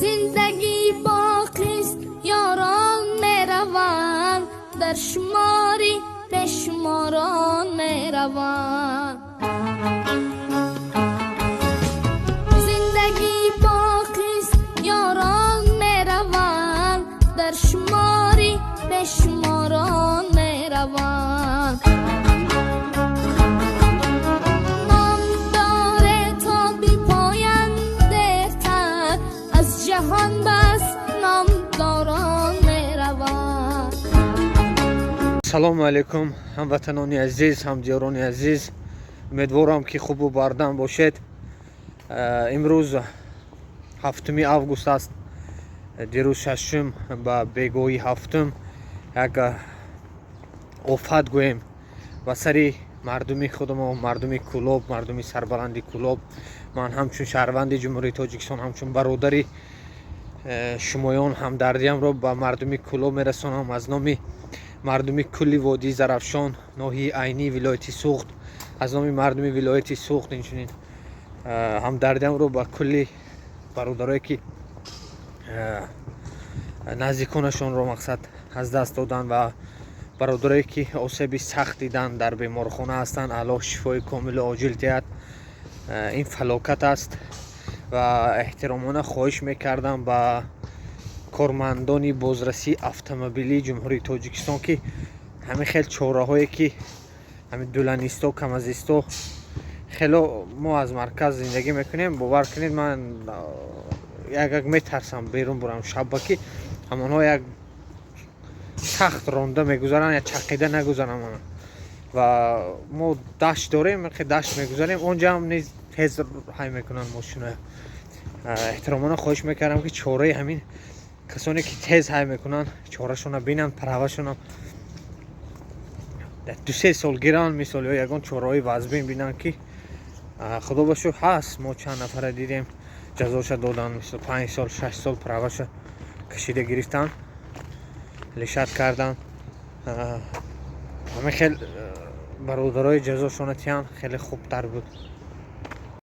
زندگی باقیست یاران میروند در شماری بشماران میروند زندگی باقیست یاران میروند در شماری بشماران میروند نام داره تا بی پاینده تر از جهان بس نام داران میروند. سلام علیکم هموطنان عزیز، همدیاران عزیز، امیدوارم که خوب و بردم باشید. امروز 7 август است. دیروز ششم با بگویی هفتم یک آفت گویم و سری مردمی خودم و مردمی کلوب، مردمی سربلندی کلوب، من همچون شهروند جمهوری تاجیکستان، همچون برادری شمایان همدردیم رو با مردمی کلوب میرسانم. از نام مردمی کلی وادی زرافشان ناحیه عینی ولایت سوخت، از نام مردمی ولایت سوخت اینچنین همدردیم رو با کلی برادرایی که نزدیکانشان رو مقصد از دست دادن و برادرایی که آسیب سخت دیدن در بیمارخانه هستند، الله شفای کامل عاجل دهد. این فلاکت است و احترامانه خواهش میکردم با کارمندان بازرسی اتومبیلی جمهوری تاجیکستان که همین خیلی چاره هایی که همین دولانیستا کمازیستا خیلی ما از مرکز زندگی میکنیم، باور کنید من یک میترسم بیرون برم شب که همانها یک سخت رانده میگذارن یا چقیده نگذارن و ما دشت داریم که دشت میگذاریم اونجا هم نیز تیز های میکنن ماشینا. احترامانه خواهش میکردم که چاره همین کسانی که تیز های میکنن چارهشون بینن، پروشون در 2-3 سال گیرن مثال یا یگان چاره های وضبین بینن که خدا باشو هست. ما چند نفر دیدیم جزاش دادن، مثل 5 سال 6 سال پروش کشیده گرفتن، لشت کردن. همه خیلی برادرای جزاشون تیان خیلی خوب تر بود.